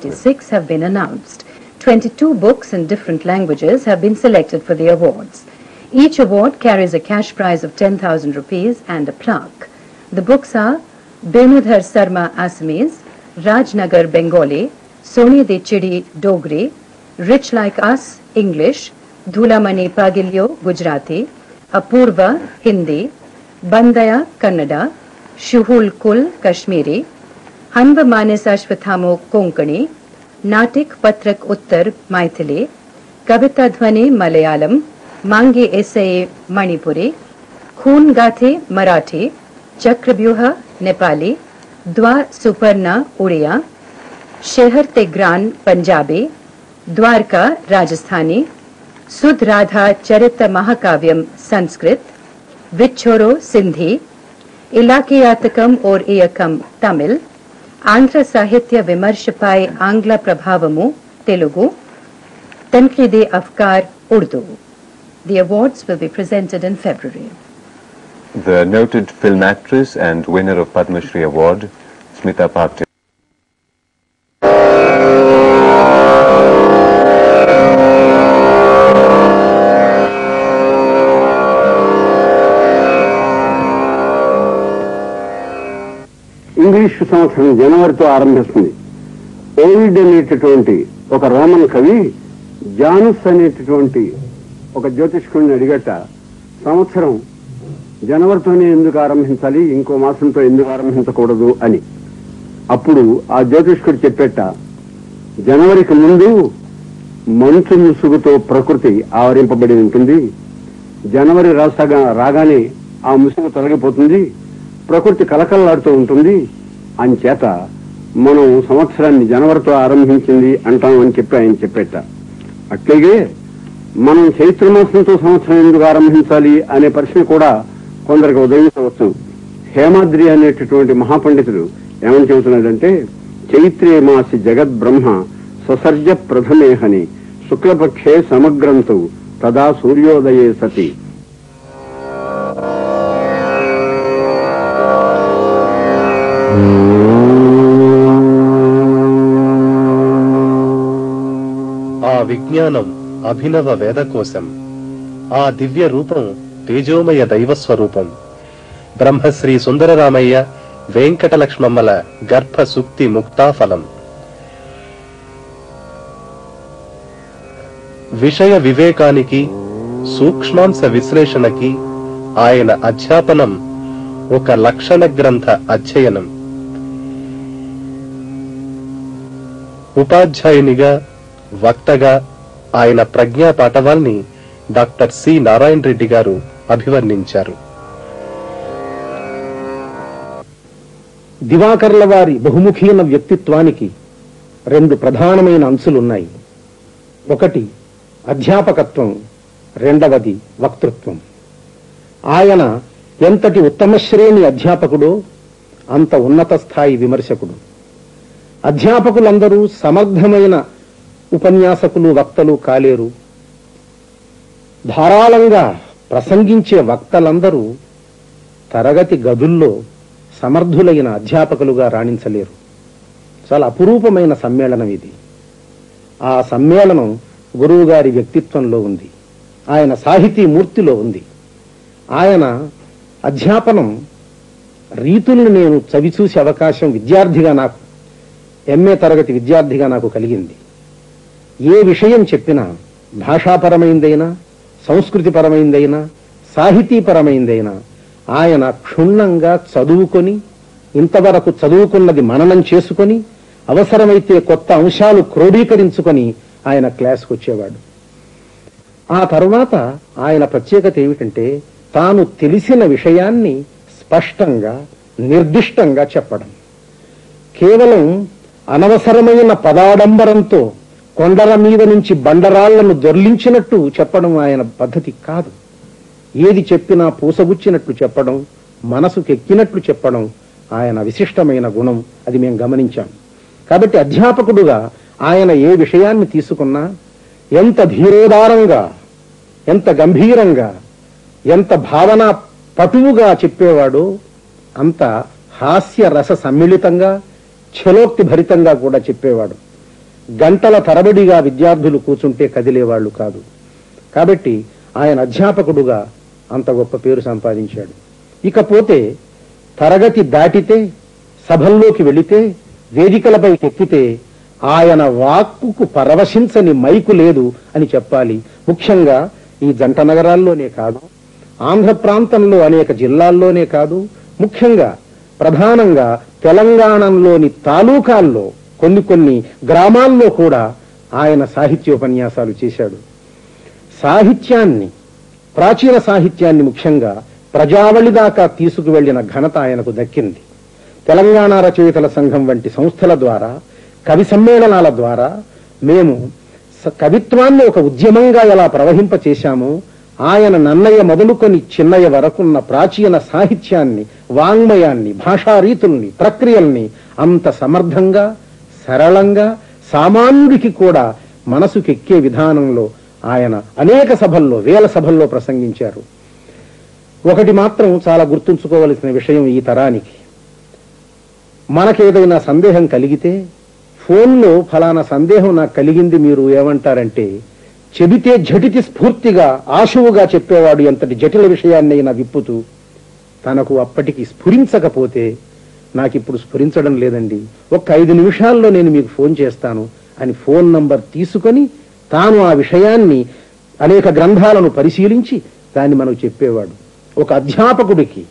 6 have been announced. 22 books in different languages have been selected for the awards. Each award carries a cash prize of 10,000 rupees and a plaque. The books are Benudhar Sarma Assamese, Rajnagar Bengali, Soni De Chidi Dogri, Rich Like Us English, Dhulamani Pagilyo Gujarati, Apurva Hindi, Bandaya Kannada, Shuhul Kul Kashmiri, Hanva Manis Ashwathamo Konkani, Natik Patrak Uttar Maithili, Kavita Dhwani Malayalam, Mangi Essay Manipuri, Khoon Gathe Marathi, Chakravyuha Nepali, Dwa Suparna Udiya, Sheher Tegran Punjabi, Dwarka Rajasthani, Sudh Radha Charita Mahakavyam Sanskrit, Vichoro Sindhi, Ilakiyatakam or Iyakam Tamil, Andhra Sahitya Vimarshapai Angla Prabhavamu Telugu, Tanqidi Afkar Urdu. The awards will be presented in February. The noted film actress and winner of Padma Shri Award, Smita Pakte. English సంవత్సరం జనవరితో ఆరంభిస్తుంది. Ovid అనేటటువంటి ఒక Roman కవి జానుస్ అనేటటువంటి ఒక జ్యోతిష్కుడిని అడిగట, సంవత్సరం జనవరితోనే ఎందుకు ఆరంభించాలి, ఇంకో మాసంతో ఎందుకు ఆరంభించకూడదు అని. అప్పుడు ఆ జ్యోతిష్కుడు చెప్పేట, జనవరికి ముందు మంచు ముసుగుతో ప్రకృతి ఆవరింపబడి ఉంటుంది. జనవరి రాగానే ఆ ముసుగు తొలగిపోతుంది, ప్రకృతి కలకల్లాడుతూ ఉంటుంది. అంచేత మనం సంవత్సరాన్ని జనవరితో ఆరంభించింది అంటామని చెప్పి ఆయన చెప్పేట. అట్లాగే మనం చైత్రమాసంతో సంవత్సరం ఎందుకు ఆరంభించాలి అనే ప్రశ్న కూడా కొందరికి ఉదయించవచ్చు. హేమాద్రి అనేటటువంటి మహాపండితుడు ఏమని చెబుతున్నాడంటే, చైత్రే మాసి జగద్బ్రహ్మ ససర్జ ప్రథమేహని శుక్లపక్షే సమగ్రంతు తదా సూర్యోదయే సతి. ఆ విజ్ఞానం అభినవ వేదకోశం, ఆ దివ్య రూపం తేజోమయ దైవస్వరూపం. బ్రహ్మశ్రీ సుందరరామయ్య వెంకటలక్ష్మమ్మల గర్భ సుక్తి ముక్తాఫలం. విషయ వివేకానికి, సూక్ష్మాంశ విశ్లేషణకి ఆయన అధ్యాపనం ఒక లక్షణ గ్రంథ అధ్యయనం. ఉపాధ్యాయునిగా, వక్తగా ఆయన ప్రజ్ఞా పాఠవాల్ని డాక్టర్ సి నారాయణ రెడ్డి గారు అభివర్ణించారు. దివాకర్ల వారి బహుముఖీన వ్యక్తిత్వానికి రెండు ప్రధానమైన అంశాలున్నాయి. ఒకటి అధ్యాపకత్వం, రెండవది వక్తృత్వం. ఆయన ఎంతటి ఉత్తమ శ్రేణి అధ్యాపకుడో అంత ఉన్నత స్థాయి విమర్శకుడు. అధ్యాపకులందరూ సమర్థమైన ఉపన్యాసకులు, వక్తలు కాలేరు. ధారాళంగా ప్రసంగించే వక్తలందరూ తరగతి గదుల్లో సమర్థులైన అధ్యాపకులుగా రాణించలేరు. చాలా అపురూపమైన సమ్మేళనం ఇది. ఆ సమ్మేళనం గురువు గారి వ్యక్తిత్వంలో ఉంది, ఆయన సాహితీ మూర్తిలో ఉంది. ఆయన అధ్యాపనం రీతుల్ని నేను చవిచూసే అవకాశం విద్యార్థిగా, నాకు ఎంఏ తరగతి విద్యార్థిగా నాకు కలిగింది. ఏ విషయం చెప్పినా, భాషాపరమైందైనా, సంస్కృతిపరమైందైనా, సాహితీపరమైందైనా ఆయన క్షుణ్ణంగా చదువుకొని, ఇంతవరకు చదువుకున్నది మననం చేసుకొని, అవసరమైతే కొత్త అంశాలు క్రోడీకరించుకొని ఆయన క్లాస్కి వచ్చేవాడు. ఆ తర్వాత ఆయన ప్రత్యేకత ఏమిటంటే, తాను తెలిసిన విషయాన్ని స్పష్టంగా, నిర్దిష్టంగా చెప్పడం. కేవలం అనవసరమైన పదాడంబరంతో కొండల మీద నుంచి బండరాళ్లను దొర్లించినట్టు చెప్పడం ఆయన పద్ధతి కాదు. ఏది చెప్పినా పూసగుచ్చినట్లు చెప్పడం, మనసుకెక్కినట్లు చెప్పడం ఆయన విశిష్టమైన గుణం. అది మేము గమనించాం. కాబట్టి అధ్యాపకుడుగా ఆయన ఏ విషయాన్ని తీసుకున్నా ఎంత ధీరోదారంగా, ఎంత గంభీరంగా, ఎంత భావన పటువుగా చెప్పేవాడో అంత హాస్య రస సమ్మిళితంగా, ఛలోక్తి భరితంగా కూడా చెప్పేవాడు. గంటల తరబడిగా విద్యార్థులు కూర్చుంటే కదిలేవాళ్లు కాదు. కాబట్టి ఆయన అధ్యాపకుడుగా అంత గొప్ప పేరు సంపాదించాడు. ఇకపోతే తరగతి దాటితే, సభల్లోకి వెళితే, వేదికలపై ఎక్కితే ఆయన వాక్కుకు పరవశించని మైకు లేదు అని చెప్పాలి. ముఖ్యంగా ఈ జంట నగరాల్లోనే కాదు, ఆంధ్ర ప్రాంతంలో అనేక జిల్లాల్లోనే కాదు, ముఖ్యంగా ప్రధానంగా తెలంగాణలోని తాలూకాల్లో కొన్ని గ్రామాల్లో కూడా ఆయన సాహిత్యోపన్యాసాలు చేశాడు. సాహిత్యాన్ని, ప్రాచీన సాహిత్యాన్ని ముఖ్యంగా ప్రజావళి దాకా తీసుకువెళ్లిన ఘనత ఆయనకు దక్కింది. తెలంగాణ రచయితల సంఘం వంటి సంస్థల ద్వారా, కవి సమ్మేళనాల ద్వారా మేము కవిత్వాన్ని ఒక ఉద్యమంగా ఎలా ప్రవహింపచేశామో, ఆయన నన్నయ్య మొదలుకొని చిన్నయ్య వరకున్న ప్రాచీన సాహిత్యాన్ని, వాంగ్మయాన్ని, భాషారీతుల్ని, ప్రక్రియల్ని అంత సమర్థంగా, సరళంగా, సామాన్యుడికి కూడా మనసుకెక్కే విధానంలో ఆయన అనేక సభల్లో, వేల సభల్లో ప్రసంగించారు. ఒకటి మాత్రం చాలా గుర్తుంచుకోవలసిన విషయం ఈ తరానికి, మనకేదైనా సందేహం కలిగితే ఫోన్లో ఫలానా సందేహం నాకు కలిగింది మీరు ఏమంటారంటే, చెబితే ఝటితి స్ఫూర్తిగా ఆశువుగా చెప్పేవాడు ఎంతటి జటిల విషయాన్నైనా విప్పుతూ, తనకు అప్పటికి స్ఫురించకపోతే నాకిప్పుడు స్ఫురించడం లేదండి, ఒక్క 5 నిమిషాల్లో నేను మీకు ఫోన్ చేస్తాను అని ఫోన్ నంబర్ తీసుకొని తాను ఆ విషయాన్ని అనేక గ్రంథాలను పరిశీలించి దాన్ని మనకు చెప్పేవాడు. ఒక అధ్యాపకుడికి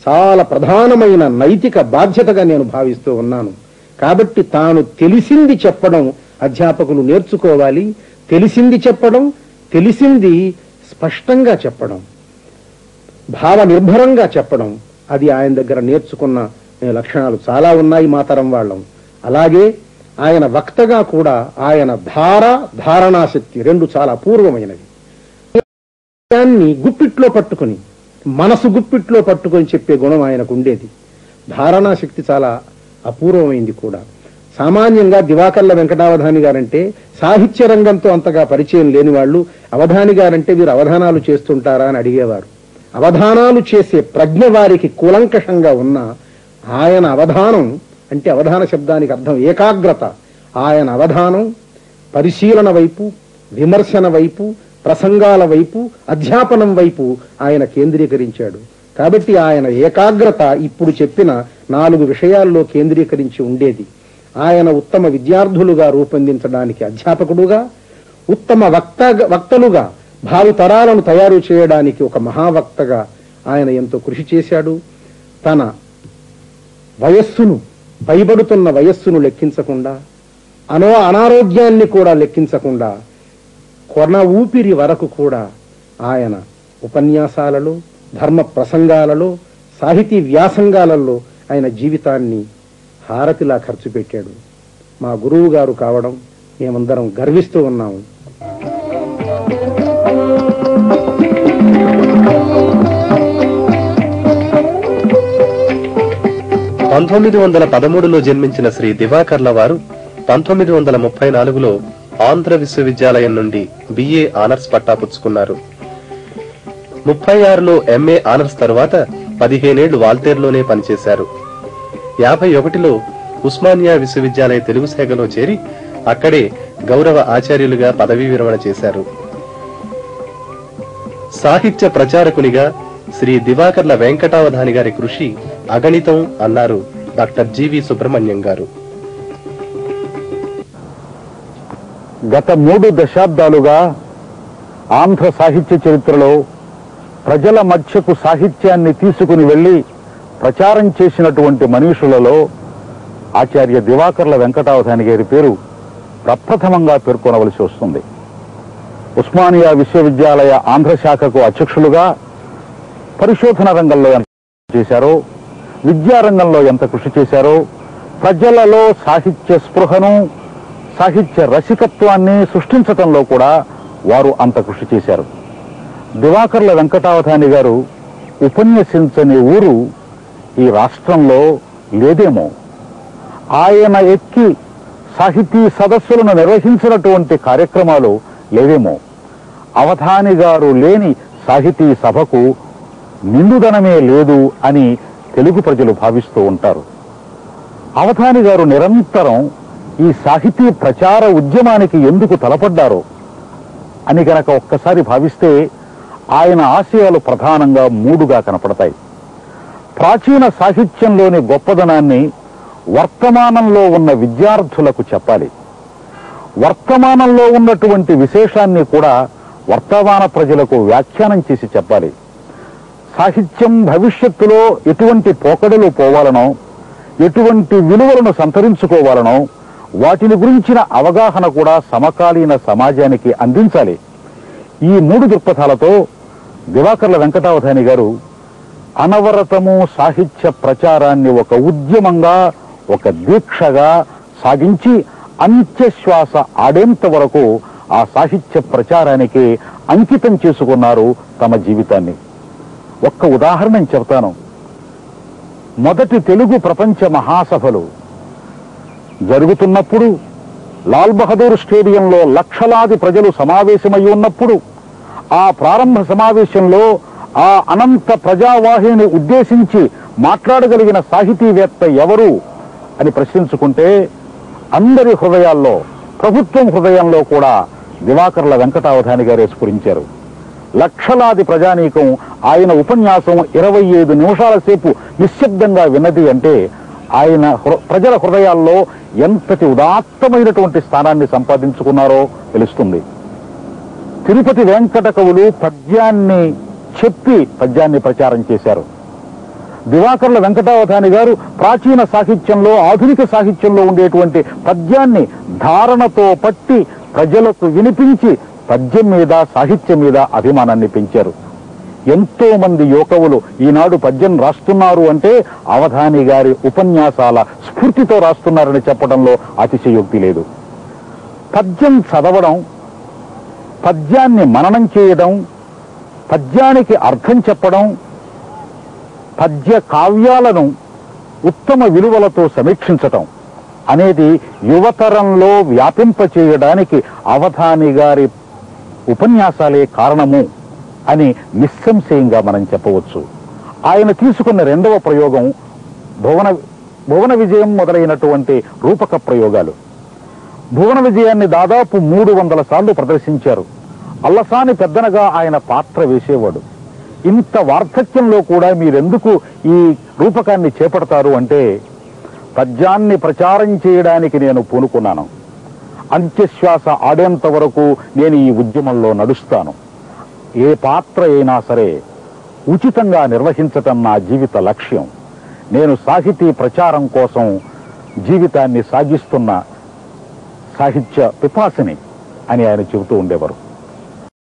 చాలా ప్రధానమైన నైతిక బాధ్యతగా నేను భావిస్తూ ఉన్నాను. కాబట్టి తాను తెలిసింది చెప్పడం అధ్యాపకులు నేర్చుకోవాలి. తెలిసింది చెప్పడం, తెలిసింది స్పష్టంగా చెప్పడం, భావ నిర్భరంగా చెప్పడం, అది ఆయన దగ్గర నేర్చుకున్న లక్షణాలు చాలా ఉన్నాయి మా తరం వాళ్ళం. అలాగే ఆయన వక్తగా కూడా ఆయన ధారణాశక్తి రెండు చాలా అపూర్వమైనవి. గుప్పిట్లో పట్టుకుని, మనసు గుప్పిట్లో పట్టుకొని చెప్పే గుణం ఆయనకు ఉండేది. ధారణాశక్తి చాలా అపూర్వమైంది కూడా. సామాన్యంగా దివాకర్ల వెంకటావధాని గారంటే సాహిత్య రంగంతో అంతగా పరిచయం లేని వాళ్ళు, అవధాని గారంటే వీరు అవధానాలు చేస్తుంటారా అని అడిగేవారు. అవధానాలు చేసే ప్రజ్ఞ వారికి కూలంకషంగా ఉన్న ఆయన అవధానం అంటే, అవధాన శబ్దానికి అర్థం ఏకాగ్రత. ఆయన అవధానం పరిశీలన వైపు, విమర్శన వైపు, ప్రసంగాల వైపు, అధ్యాపనం వైపు ఆయన కేంద్రీకరించాడు. కాబట్టి ఆయన ఏకాగ్రత ఇప్పుడు చెప్పిన 4 విషయాల్లో కేంద్రీకరించి ఉండేది. ఆయన ఉత్తమ విద్యార్థులుగా రూపొందించడానికి అధ్యాపకుడుగా, ఉత్తమ వక్తలుగా భావి తరాలను తయారు చేయడానికి ఒక మహావక్తగా ఆయన ఎంతో కృషి చేశాడు. తన వయస్సును, పైబడుతున్న వయస్సును లెక్కించకుండా, అనారోగ్యాన్ని కూడా లెక్కించకుండా, కొన ఊపిరి వరకు కూడా ఆయన ఉపన్యాసాలలో, ధర్మ ప్రసంగాలలో, సాహితీ వ్యాసంగాలలో ఆయన జీవితాన్ని హారతిలా ఖర్చు పెట్టాడు. మా గురువు గారు కావడం మేమందరం గర్విస్తూ ఉన్నాము. లో జన్మించిన శ్రీ దివాకర్ల వారు 1934లో ఆంధ్ర విశ్వవిద్యాలయం నుండి బిఏ ఆనర్స్ పట్టా పుచ్చుకున్నారు. 36లో ఎంఏ ఆనర్స్ తరువాత 15 ఏళ్లు వాల్తేరులోనే పనిచేశారు. 51లో ఉస్మానియా విశ్వవిద్యాలయ తెలుగు శాఖలో చేరి అక్కడే గౌరవ ఆచార్యులుగా పదవీ విరమణ చేశారు. సాహిత్య ప్రచారకునిగా శ్రీ దివాకర్ల వెంకటావధాని గారి కృషి అగణితం అన్నారు డాక్టర్ జీవి సుబ్రహ్మణ్యం గారు. గత 3 దశాబ్దాలుగా ఆంధ్ర సాహిత్య చరిత్రలో ప్రజల మధ్యకు సాహిత్యాన్ని తీసుకుని వెళ్లి ప్రచారం చేసినటువంటి మనుషులలో ఆచార్య దివాకర్ల వెంకటావధాని గారి పేరు ప్రప్రథమంగా పేర్కొనవలసి వస్తుంది. ఉస్మానియా విశ్వవిద్యాలయ ఆంధ్ర శాఖకు అధ్యక్షులుగా పరిశోధన రంగంలో ఎంత చేశారో, విద్యారంగంలో ఎంత కృషి చేశారో, ప్రజలలో సాహిత్య స్పృహను, సాహిత్య రసికత్వాన్ని సృష్టించటంలో కూడా వారు అంత కృషి చేశారు. దివాకర్ల వెంకటావధాని గారు ఉపన్యసించని ఊరు ఈ రాష్ట్రంలో లేదేమో. ఆయన ఎక్కి సాహితీ సదస్సులను నిర్వహించినటువంటి కార్యక్రమాలు లేవేమో. అవధాని గారు లేని సాహితీ సభకు నిండుదనమే లేదు అని తెలుగు ప్రజలు భావిస్తూ ఉంటారు. అవధాని గారు నిరంతరం ఈ సాహితీ ప్రచార ఉద్యమానికి ఎందుకు తలపడ్డారో అని గనక ఒక్కసారి భావిస్తే ఆయన ఆశయాలు ప్రధానంగా మూడుగా కనపడతాయి. ప్రాచీన సాహిత్యంలోని గొప్పదనాన్ని వర్తమానంలో ఉన్న విద్యార్థులకు చెప్పాలి. వర్తమానంలో ఉన్నటువంటి విశేషాన్ని కూడా వర్తమాన ప్రజలకు వ్యాఖ్యానం చేసి చెప్పాలి. సాహిత్యం భవిష్యత్తులో ఎటువంటి పోకడలు పోవాలనో, ఎటువంటి విలువలను సంతరించుకోవాలనో వాటిని గురించిన అవగాహన కూడా సమకాలీన సమాజానికి అందించాలి. ఈ మూడు దృక్పథాలతో దివాకర్ల వెంకటావధాని గారు అనవరతము సాహిత్య ప్రచారాన్ని ఒక ఉద్యమంగా, ఒక దీక్షగా సాగించి అంత్యశ్వాస ఆడేంత వరకు ఆ సాహిత్య ప్రచారానికి అంకితం చేసుకున్నారు తమ జీవితాన్ని. ఒక్క ఉదాహరణ చెప్తాను. మొదటి తెలుగు ప్రపంచ మహాసభలు జరుగుతున్నప్పుడు, లాల్ బహదూర్ స్టేడియంలో లక్షలాది ప్రజలు సమావేశమై ఉన్నప్పుడు, ఆ ప్రారంభ సమావేశంలో ఆ అనంత ప్రజావాహిని ఉద్దేశించి మాట్లాడగలిగిన సాహితీవేత్త ఎవరు అని ప్రశ్నించుకుంటే అందరి హృదయాల్లో, ప్రభుత్వం హృదయంలో కూడా దివాకర్ల వెంకటావధాని గారే స్ఫురించారు. లక్షలాది ప్రజానీకం ఆయన ఉపన్యాసం 25 నిమిషాల సేపు నిశ్శబ్దంగా విన్నది అంటే ఆయన ప్రజల హృదయాల్లో ఎంతటి ఉదాత్తమైనటువంటి స్థానాన్ని సంపాదించుకున్నారో తెలుస్తుంది. తిరుపతి వెంకట కవులు పద్యాన్ని చెప్పి పద్యాన్ని ప్రచారం చేశారు. దివాకర్ల వెంకటావధాని గారు ప్రాచీన సాహిత్యంలో, ఆధునిక సాహిత్యంలో ఉండేటువంటి పద్యాన్ని ధారణతో పట్టి ప్రజలకు వినిపించి పద్యం మీద, సాహిత్యం మీద అభిమానాన్ని పెంచారు. ఎంతో మంది యువకవులు ఈనాడు పద్యం రాస్తున్నారు అంటే అవధాని గారి ఉపన్యాసాల స్ఫూర్తితో రాస్తున్నారని చెప్పడంలో అతిశయోక్తి లేదు. పద్యం చదవడం, పద్యాన్ని మననం చేయడం, పద్యానికి అర్థం చెప్పడం, పద్య కావ్యాలను ఉత్తమ విలువలతో సమీక్షించటం అనేది యువతరంలో వ్యాపింపచేయడానికి అవధాని గారి ఉపన్యాసాలే కారణము అని నిస్సంశయంగా మనం చెప్పవచ్చు. ఆయన తీసుకున్న రెండవ ప్రయోగం భువన విజయం మొదలైనటువంటి రూపక ప్రయోగాలు. భువన విజయాన్ని దాదాపు 300 సార్లు ప్రదర్శించారు. అల్లసాని పెద్దనగా ఆయన పాత్ర వేసేవాడు. ఇంత వార్ధక్యంలో కూడా మీరెందుకు ఈ రూపకాన్ని చేపడతారు అంటే, పద్యాన్ని ప్రచారం చేయడానికి నేను పూనుకున్నాను. అంత్యశ్వాస ఆడేంత వరకు నేను ఈ ఉద్యమంలో నడుస్తాను. ఏ పాత్ర అయినా సరే ఉచితంగా నిర్వహించటం నా జీవిత లక్ష్యం. నేను సాహితీ ప్రచారం కోసం జీవితాన్ని సాగిస్తున్న సాహిత్య పిపాసిని అని ఆయన చెబుతూ ఉండేవారు.